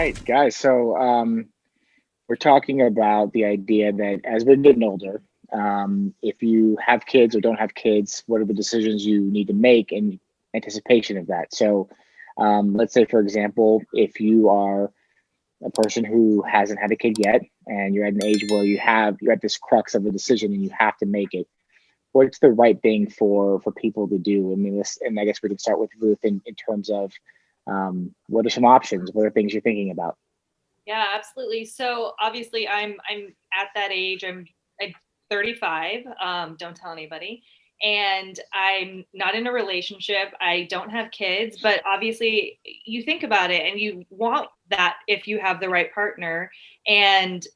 right, guys. So we're talking about the idea that as we're getting older, if you have kids or don't have kids, what are the decisions you need to make in anticipation of that? So let's say, for example, if you are a person who hasn't had a kid yet and you're at an age where you're at this crux of a decision and you have to make it, what's the right thing for people to do? I mean, and I guess we can start with Ruth in terms of what are some options? What are things you're thinking about? Yeah, absolutely. So obviously I'm at that age. I'm 35. Don't tell anybody. And I'm not in a relationship. I don't have kids, but obviously you think about it and you want that if you have the right partner. And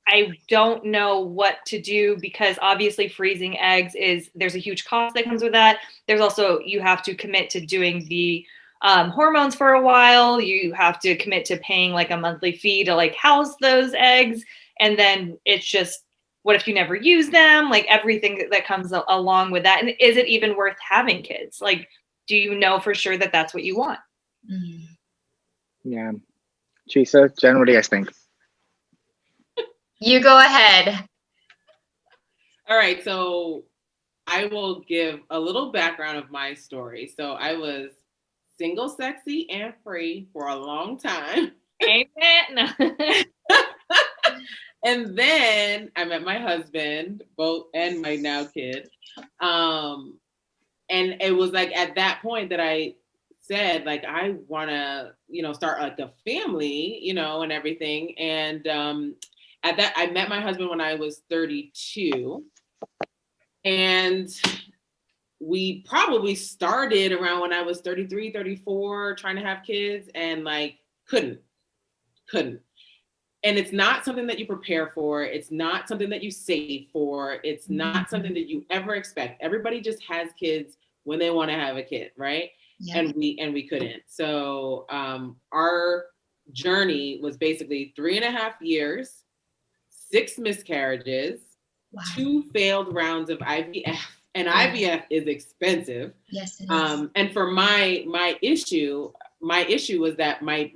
I don't know what to do because obviously freezing eggs there's a huge cost that comes with that. There's also, you have to commit to doing the hormones for a while. You have to commit to paying like a monthly fee to like house those eggs. And then it's just, what if you never use them? Like everything that comes along with that. And is it even worth having kids? Like, do you know for sure that that's what you want? Mm. Yeah. Chisa, Jen, what do you guys think? You go ahead. All right, so I will give a little background of my story. So I was single, sexy, and free for a long time. Amen. And then I met my husband, both, and my now kid. And it was like at that point that I said, like, I want to, start like a family, and everything. And at that, I met my husband when I was 32. And we probably started around when I was 33, 34, trying to have kids and like couldn't. And it's not something that you prepare for. It's not something that you save for. It's not something that you ever expect. Everybody just has kids when they want to have a kid, right? Yeah. And we couldn't. So our journey was basically 3.5 years, 6 miscarriages, wow. 2 failed rounds of IVF. And IVF is expensive. Yes, it is. And for my issue was that my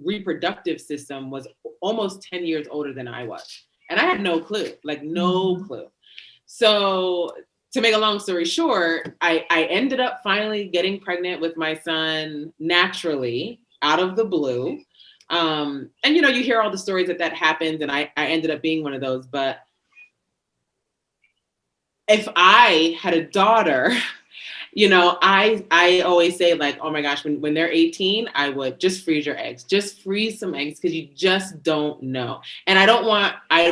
reproductive system was almost 10 years older than I was. And I had no clue, clue. So to make a long story short, I ended up finally getting pregnant with my son naturally out of the blue. And you hear all the stories that happens, and I ended up being one of those. But if I had a daughter, I always say, like, oh my gosh, when they're 18, I would just freeze your eggs, just freeze some eggs, because you just don't know. And I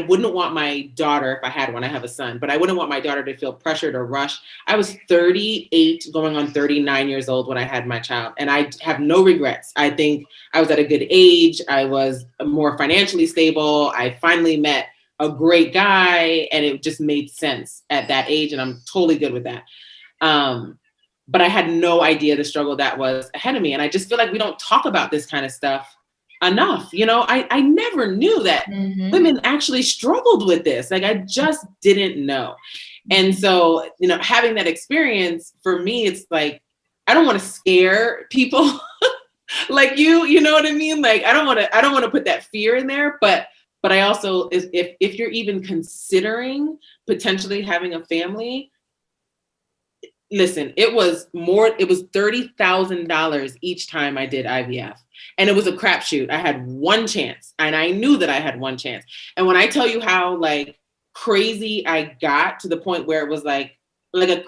wouldn't want my daughter, if I had one, I have a son, but I wouldn't want my daughter to feel pressured or rushed. I was 38 going on 39 years old when I had my child, and I have no regrets. I think I was at a good age. I was more financially stable. I finally met a great guy, and it just made sense at that age, and I'm totally good with that. But I had no idea the struggle that was ahead of me. And I just feel like we don't talk about this kind of stuff enough. I never knew that women actually struggled with this. Like, I just didn't know. And so, having that experience for me, it's like, I don't want to scare people like you know what I mean? Like, I don't want to put that fear in there, but I also, if you're even considering potentially having a family, listen, it was $30,000 each time I did IVF. And it was a crapshoot. I had one chance, and I knew that I had one chance. And when I tell you how like crazy I got, to the point where it was like a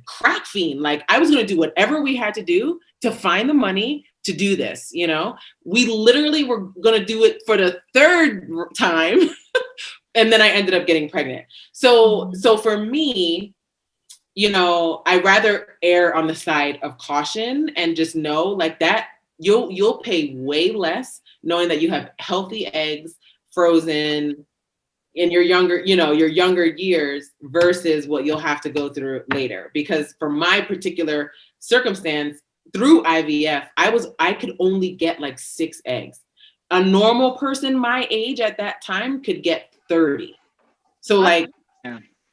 crack fiend, like I was going to do whatever we had to do to find the money to do this. We literally were going to do it for the 3rd time. And then I ended up getting pregnant. So for me, I rather err on the side of caution and just know, like, that you'll pay way less knowing that you have healthy eggs frozen in your younger years versus what you'll have to go through later. Because for my particular circumstance, through IVF, I could only get like 6 eggs. A normal person my age at that time could get 30. So like,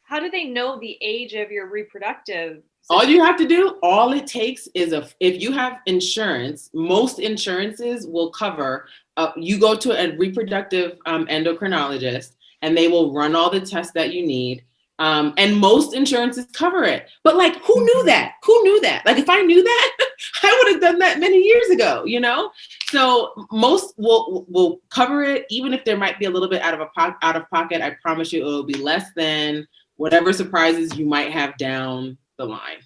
how do they know the age of your reproductive All you have to do, all it takes is if you have insurance, most insurances will cover, you go to a reproductive endocrinologist and they will run all the tests that you need. And most insurances cover it. But like, who knew that? Who knew that? Like, if I knew that, I would have done that many years ago, you know? So most will cover it, even if there might be a little bit out of pocket. I promise you it will be less than whatever surprises you might have down the line.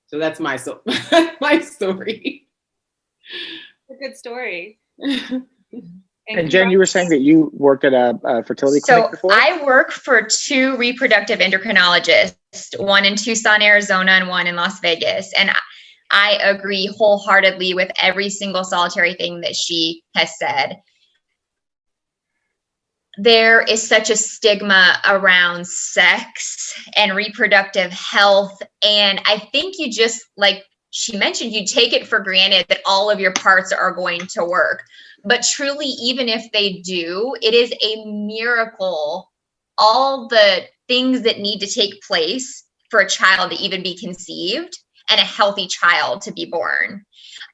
So that's my story. A good story. And Jen, you were saying that you worked at a fertility clinic before? I work for 2 reproductive endocrinologists, one in Tucson, Arizona, and one in Las Vegas. And I agree wholeheartedly with every single solitary thing that she has said. There is such a stigma around sex and reproductive health. And I think you just, like she mentioned, you take it for granted that all of your parts are going to work. But truly, even if they do, it is a miracle, all the things that need to take place for a child to even be conceived and a healthy child to be born.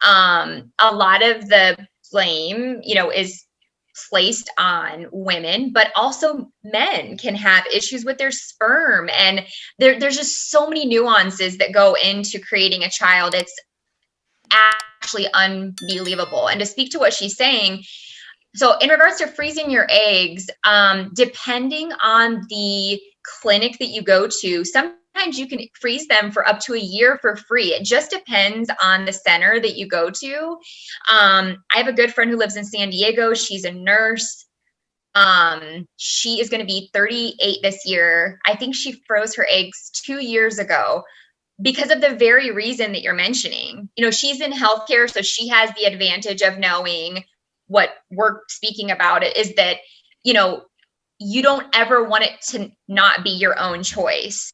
A lot of the blame, is placed on women, but also men can have issues with their sperm. And there's just so many nuances that go into creating a child. It's actually unbelievable. And to speak to what she's saying, so in regards to freezing your eggs, depending on the clinic that you go to, sometimes you can freeze them for up to a year for free. It just depends on the center that you go to. I have a good friend who lives in San Diego. She's a nurse. She is going to be 38 this year. I think she froze her eggs 2 years ago because of the very reason that you're mentioning. She's in healthcare, so she has the advantage of knowing what we're speaking about. It is that, you don't ever want it to not be your own choice.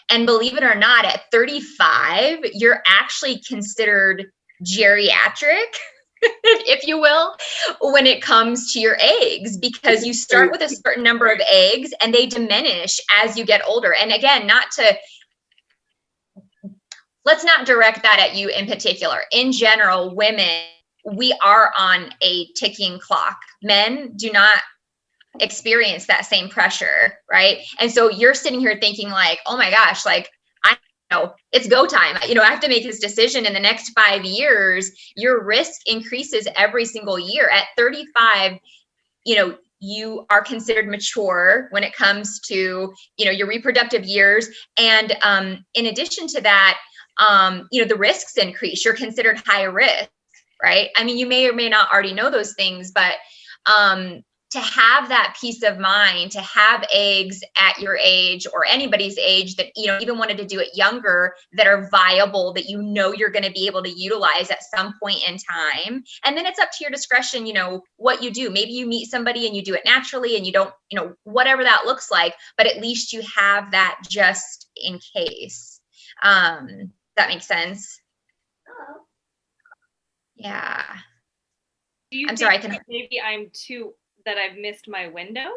And believe it or not, at 35, you're actually considered geriatric, if you will, when it comes to your eggs, because you start with a certain number of eggs and they diminish as you get older. And again, let's not direct that at you in particular. In general, women, we are on a ticking clock. Men do not experience that same pressure, right? And so you're sitting here thinking like, oh my gosh, like, I know it's go time. I have to make this decision in the next 5 years. Your risk increases every single year. At 35, you are considered mature when it comes to, your reproductive years. And in addition to that, the risks increase. You're considered high risk, right? I mean, you may or may not already know those things, but to have that peace of mind, to have eggs at your age or anybody's age that, even wanted to do it younger, that are viable, that you're going to be able to utilize at some point in time. And then it's up to your discretion, what you do. Maybe you meet somebody and you do it naturally and you don't, whatever that looks like, but at least you have that just in case. That makes sense. Yeah. I'm sorry. Maybe I'm too, that I've missed my window?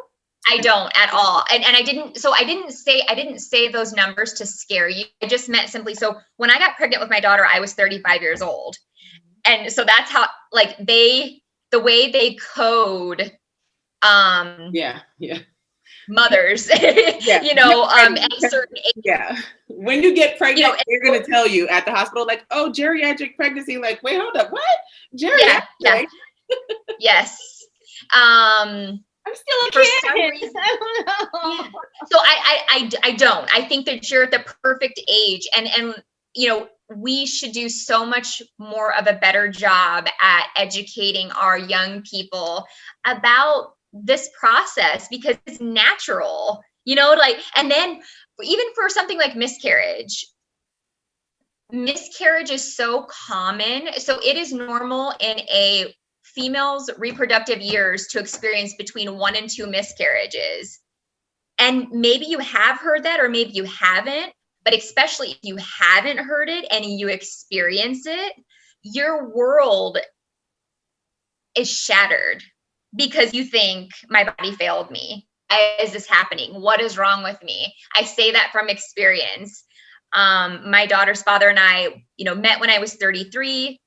I don't at all. And I didn't say those numbers to scare you. I just meant simply, so when I got pregnant with my daughter, I was 35 years old. And so that's how, like, the way they code, mothers, at a certain age. Yeah. When you get pregnant, they're going to tell you at the hospital, like, oh, geriatric pregnancy. Like, wait, hold up. What? Geriatric? Yeah. Yes. I'm still a kid. Some reason, I don't know. Yeah. So I don't. I think that you're at the perfect age, and we should do so much more of a better job at educating our young people about this process, because it's natural, and then even for something like miscarriage is so common. So it is normal in a female's reproductive years to experience between 1 and 2 miscarriages. And maybe you have heard that, or maybe you haven't, but especially if you haven't heard it and you experience it, your world is shattered because you think, my body failed me. Why is this happening? What is wrong with me? I say that from experience. My daughter's father and I, met when I was 33.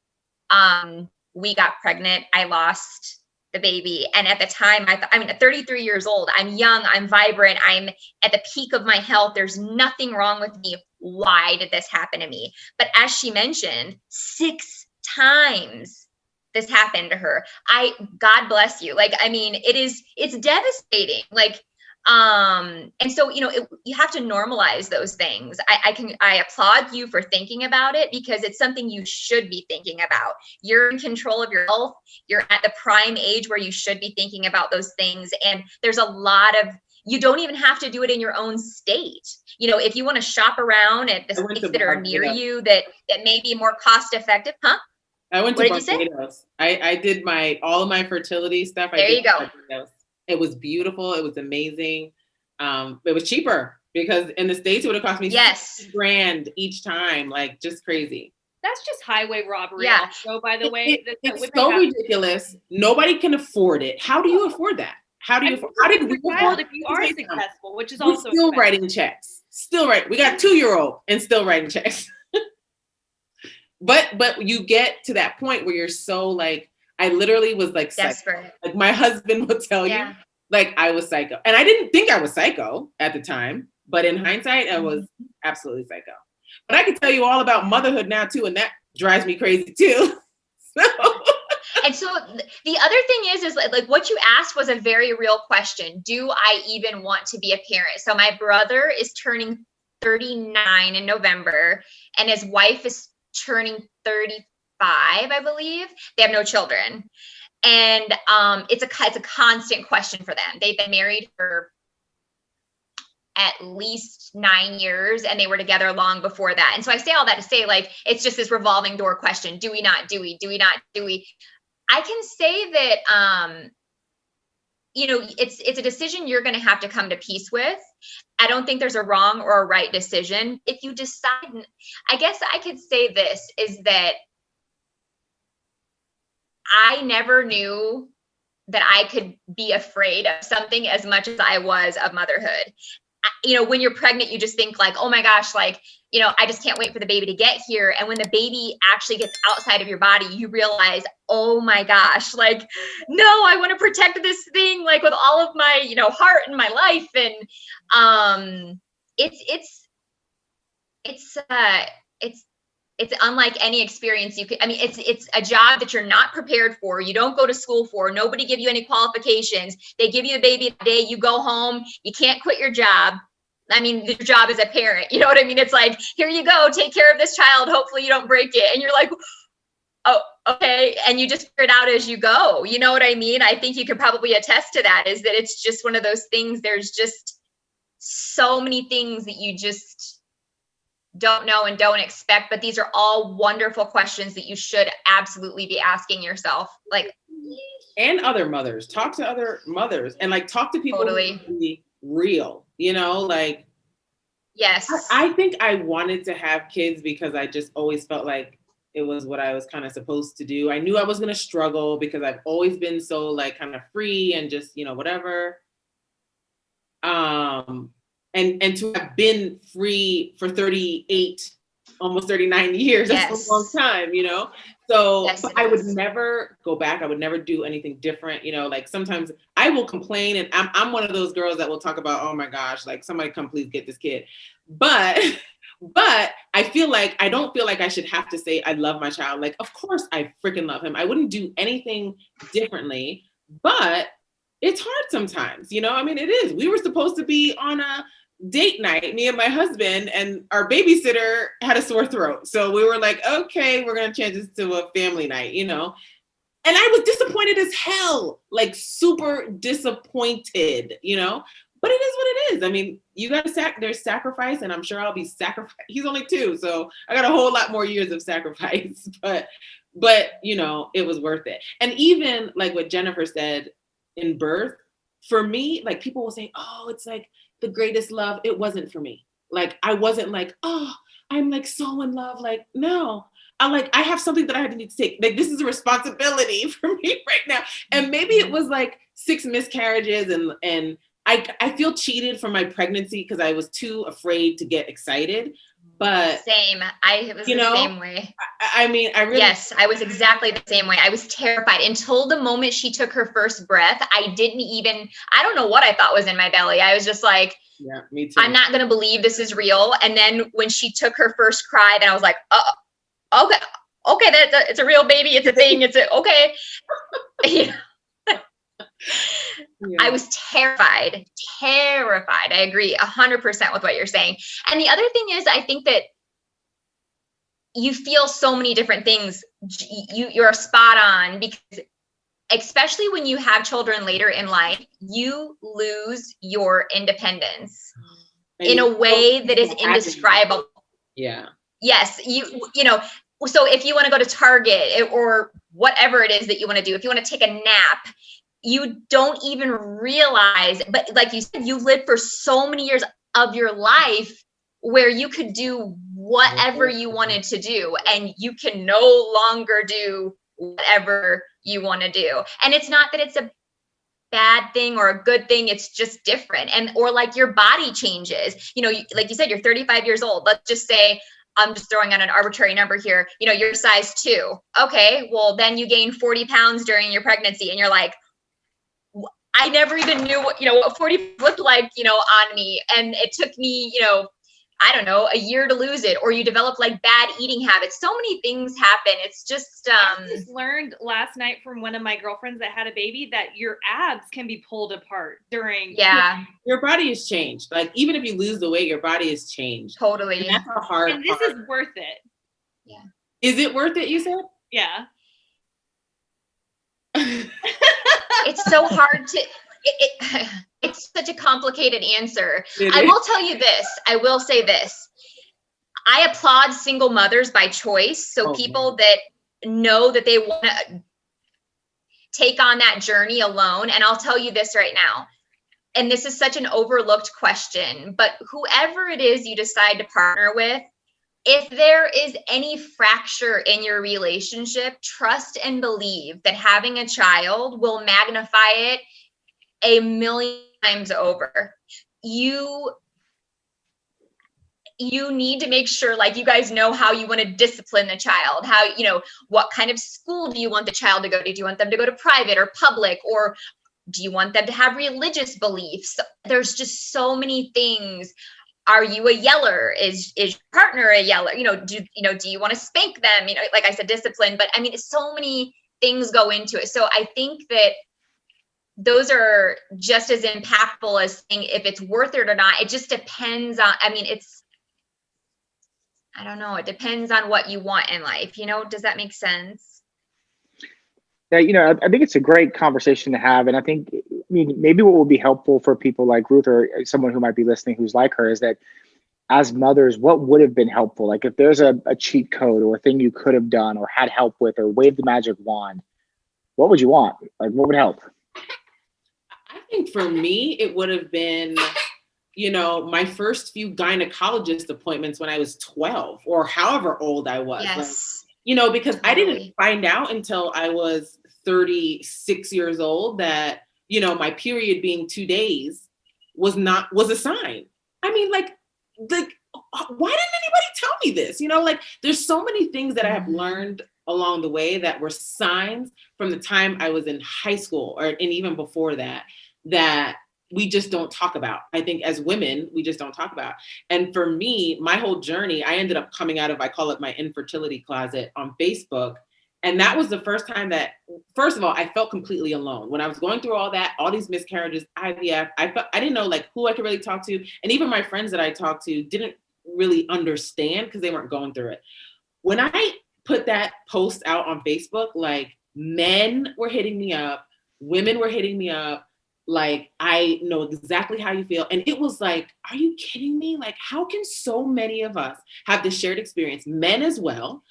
We got pregnant. I lost the baby. And at the time I'm 33 years old. I'm young. I'm vibrant. I'm at the peak of my health. There's nothing wrong with me. Why did this happen to me? But as she mentioned, 6 times this happened to her. God bless you. It's devastating. And so, you have to normalize those things. I applaud you for thinking about it, because it's something you should be thinking about. You're in control of your health. You're at the prime age where you should be thinking about those things. And there's a lot of, you don't even have to do it in your own state. If you want to shop around at the states that are near you that may be more cost effective, huh? I went to Barbados. I did all of my fertility stuff. There you go. Barbados. It was beautiful. It was amazing. It was cheaper, because in the States it would have cost me $60,000 each time. Like, just crazy. That's just highway robbery. Yeah. Also, by the way, it's so ridiculous. Nobody can afford it. How do you afford that? How did we afford if you are successful, which is We're also still writing checks. Still writing. We got a 2-year-old and still writing checks. But you get to that point where you're so like, I literally was like desperate. Psycho. Like, my husband would tell you, like, I was psycho. And I didn't think I was psycho at the time, but in hindsight, I was absolutely psycho. But I can tell you all about motherhood now too, and that drives me crazy too. And so the other thing is like what you asked was a very real question. Do I even want to be a parent? So my brother is turning 39 in November, and his wife is turning 35, I believe. They have no children. And it's a constant question for them. They've been married for at least 9 years, and they were together long before that. And so I say all that to say, like, it's just this revolving door question. Do we not? Do we? Do we not? Do we? I can say that, it's a decision you're going to have to come to peace with. I don't think there's a wrong or a right decision. If you decide, I guess I could say this, is that I never knew that I could be afraid of something as much as I was of motherhood. When you're pregnant, you just think like, oh my gosh, like, I just can't wait for the baby to get here. And when the baby actually gets outside of your body, you realize, oh my gosh, like, no, I want to protect this thing, like, with all of my, heart and my life. And it's unlike any experience you could. I mean, it's a job that you're not prepared for. You don't go to school for. Nobody give you any qualifications. They give you the baby the day you go home. You can't quit your job. I mean, your job as a parent, you know what I mean? It's like, here you go, take care of this child. Hopefully you don't break it. And you're like, oh, okay. And you just figure it out as you go. You know what I mean? I think you could probably attest to that, is that it's just one of those things. There's just so many things that you just don't know and don't expect, but these are all wonderful questions that you should absolutely be asking yourself. Like, and other mothers, talk to other mothers, and like talk to people totally. Who be real, like, yes. I think I wanted to have kids because I just always felt like it was what I was kind of supposed to do. I knew I was going to struggle because I've always been so like kind of free and just, whatever. And to have been free for 38, almost 39 years, that's a long time, So I would never go back. I would never do anything different. Like sometimes I will complain, and I'm one of those girls that will talk about, oh my gosh, like somebody come please get this kid. But I don't feel like I should have to say I love my child. Like, of course I freaking love him. I wouldn't do anything differently, but it's hard sometimes, I mean, it is. We were supposed to be on a date night, me and my husband, and our babysitter had a sore throat. So we were like, okay, we're going to change this to a family night, And I was disappointed as hell, like super disappointed, but it is what it is. I mean, you got to there's sacrifice, and I'm sure I'll be sacrificed. He's only 2, so I got a whole lot more years of sacrifice, but it was worth it. And even like what Jennifer said in birth, for me, like people will say, oh, it's like the greatest love. It wasn't for me. Like, I wasn't like, oh, I'm like so in love. Like, no, I have something that I need to take. Like, this is a responsibility for me right now. And maybe it was like 6 miscarriages, and I feel cheated from my pregnancy because I was too afraid to get excited. But same. I was the same way. I mean, I really. Yes, I was exactly the same way. I was terrified until the moment she took her first breath. I don't know what I thought was in my belly. I was just like, yeah, me too. I'm not going to believe this is real. And then when she took her first cry, then I was like, okay, it's a real baby. It's a thing. Okay. Yeah. I was terrified. I agree 100% with what you're saying. And the other thing is, I think that you feel so many different things. You're spot on, because especially when you have children later in life, you lose your independence in a way that is indescribable. Yeah. Yes. So if you want to go to Target or whatever it is that you want to do, if you want to take a nap, you don't even realize, but like you said, you lived for so many years of your life where you could do whatever you wanted to do, and you can no longer do whatever you want to do. And it's not that it's a bad thing or a good thing, it's just different. Or like your body changes, like you said, you're 35 years old. Let's just say, I'm just throwing out an arbitrary number here, you're size 2. Okay, well then you gain 40 pounds during your pregnancy, and you're like, I never even knew what 40 looked like, on me. And it took me, I don't know, a year to lose it. Or you develop like bad eating habits. So many things happen. It's just, I just learned last night from one of my girlfriends that had a baby that your abs can be pulled apart during. Yeah. Your body has changed. Like, even if you lose the weight, your body has changed. Totally. And that's a hard And this is worth it. Yeah. Is it worth it, you said? Yeah. It's so hard to, it's such a complicated answer. I will tell you this. I will say this. I applaud single mothers by choice. So people that know that they want to take on that journey alone. And I'll tell you this right now. And this is such an overlooked question, but whoever it is you decide to partner with, if there is any fracture in your relationship, trust and believe that having a child will magnify it a million times over. You need to make sure, like, you guys know how you want to discipline the child, how, what kind of school do you want the child to go to? Do you want them to go to private or public, or do you want them to have religious beliefs? There's just so many things. Are you a yeller? Is your partner a yeller? Do you want to spank them? Like I said, discipline, but I mean, so many things go into it. So I think that those are just as impactful as saying if it's worth it or not. It just depends on, I don't know. It depends on what you want in life. Does that make sense? Yeah, I think it's a great conversation to have. And I think, maybe what will be helpful for people like Ruth or someone who might be listening who's like her is that as mothers, what would have been helpful? Like, if there's a cheat code or a thing you could have done or had help with or waved the magic wand, what would you want? Like, what would help? I think for me, it would have been, my first few gynecologist appointments when I was 12 or however old I was. Yes. Like, because I didn't find out until I was 36 years old that, my period being 2 days was a sign. I mean, like, why didn't anybody tell me this? There's so many things that I have learned along the way that were signs from the time I was in high school and even before that we just don't talk about. I think as women, we just don't talk about. And for me, my whole journey, I ended up coming out of, I call it my infertility closet on Facebook. And that was the first time that, first of all, I felt completely alone. When I was going through all these miscarriages, IVF, I didn't know like who I could really talk to. And even my friends that I talked to didn't really understand because they weren't going through it. When I put that post out on Facebook, like, men were hitting me up, women were hitting me up, like, I know exactly how you feel. And it was like, are you kidding me? Like, how can so many of us have this shared experience, men as well?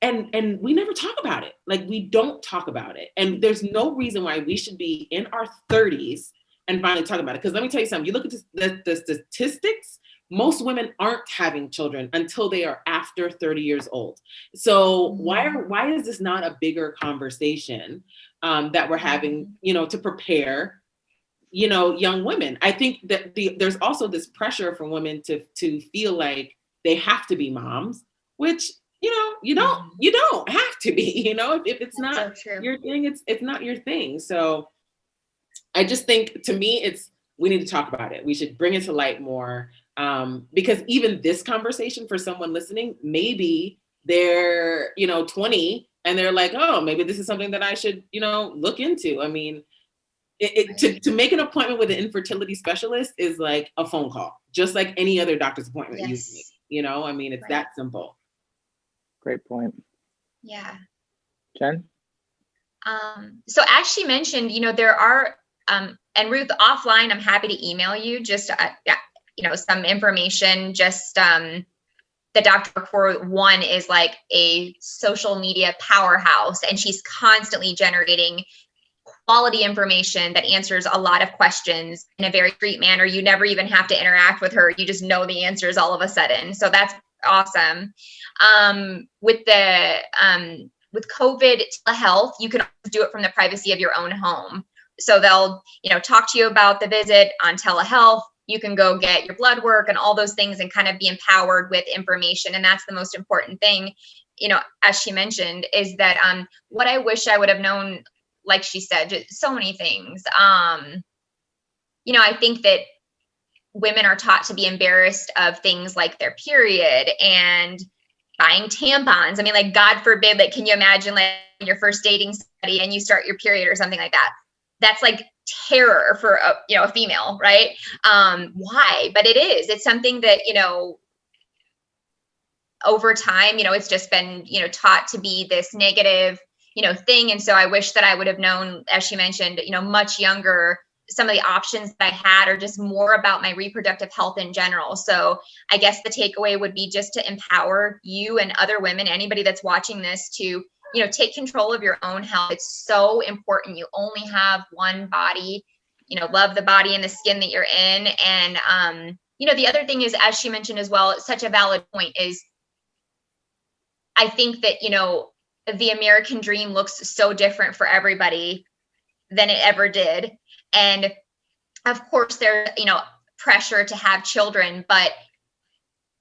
And we never talk about it. Like, we don't talk about it. And there's no reason why we should be in our 30s and finally talk about it. Because let me tell you something, you look at the statistics, most women aren't having children until they are after 30 years old. So why is this not a bigger conversation that we're having, to prepare, young women? I think that there's also this pressure for women to feel like they have to be moms, which, you don't have to be, if it's not your thing, it's not your thing. So I just think, to me, we need to talk about it. We should bring it to light more. Because even this conversation, for someone listening, maybe they're, 20 and they're like, oh, maybe this is something that I should, look into. I mean, to make an appointment with an infertility specialist is like a phone call, just like any other doctor's appointment. Yes. You make, I mean, it's that simple. Great point. Yeah. Jen? So as she mentioned, there are, and Ruth, offline, I'm happy to email you just, some information. Just the Dr. For one is like a social media powerhouse, and she's constantly generating quality information that answers a lot of questions in a very discreet manner. You never even have to interact with her. You just know the answers all of a sudden. So that's awesome. With COVID telehealth, you can do it from the privacy of your own home. So they'll, talk to you about the visit on telehealth. You can go get your blood work and all those things and kind of be empowered with information. And that's the most important thing, as she mentioned, is that what I wish I would have known, like she said, just so many things. I think that women are taught to be embarrassed of things like their period and buying tampons. I mean, like, God forbid, like, can you imagine like your first dating study and you start your period or something like that? That's like terror for a female, right? Why? But it's something that, over time, it's just been, taught to be this negative, thing. And so I wish that I would have known, as she mentioned, much younger, some of the options that I had, or just more about my reproductive health in general. So I guess the takeaway would be just to empower you and other women, anybody that's watching this, to, take control of your own health. It's so important. You only have one body, love the body and the skin that you're in. And, the other thing is, as she mentioned as well, it's such a valid point, is I think that, the American dream looks so different for everybody than it ever did. And of course there's, pressure to have children, but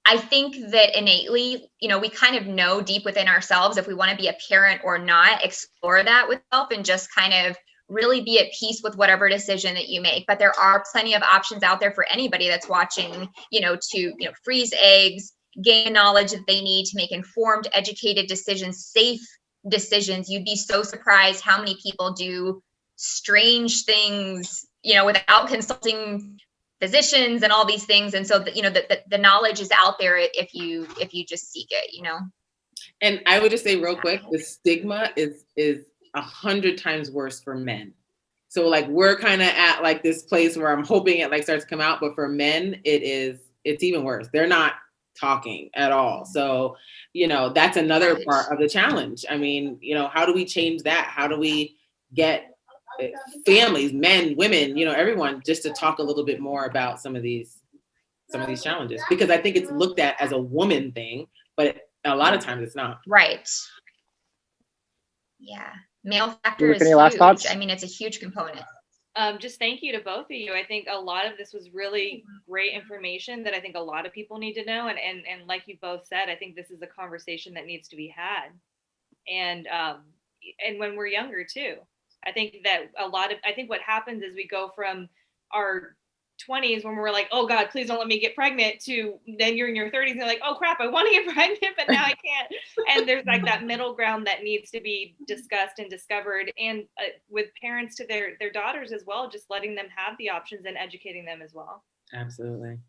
I think that innately, we kind of know deep within ourselves if we want to be a parent or not. Explore that with self and just kind of really be at peace with whatever decision that you make. But there are plenty of options out there for anybody that's watching, to, freeze eggs, gain knowledge that they need to make informed, educated decisions, safe decisions. You'd be so surprised how many people do strange things, without consulting physicians and all these things. And so the knowledge is out there if you just seek it, And I would just say real quick, the stigma is 100 times worse for men. So like, we're kind of at like this place where I'm hoping it like starts to come out, but for men, it's even worse. They're not talking at all. So, that's another part of the challenge. I mean, how do we change that? How do we get families, men, women, everyone, just to talk a little bit more about some of these challenges? Because I think it's looked at as a woman thing, but a lot of times it's not. Right. Yeah. Male factor is any last huge. thoughts? I mean, it's a huge component. Just thank you to both of you. I think a lot of this was really great information that I think a lot of people need to know. And like you both said, I think this is a conversation that needs to be had. And when we're younger too, I think that I think what happens is we go from our 20s when we're like, oh God, please don't let me get pregnant, to then you're in your 30s and you're like, oh crap, I want to get pregnant, but now I can't. And there's like that middle ground that needs to be discussed and discovered. And with parents to their daughters as well, just letting them have the options and educating them as well. Absolutely.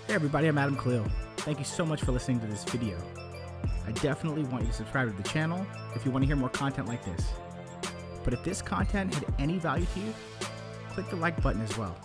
Hey everybody, I'm Adam Khalil. Thank you so much for listening to this video. I definitely want you to subscribe to the channel if you want to hear more content like this. But if this content had any value to you, click the like button as well.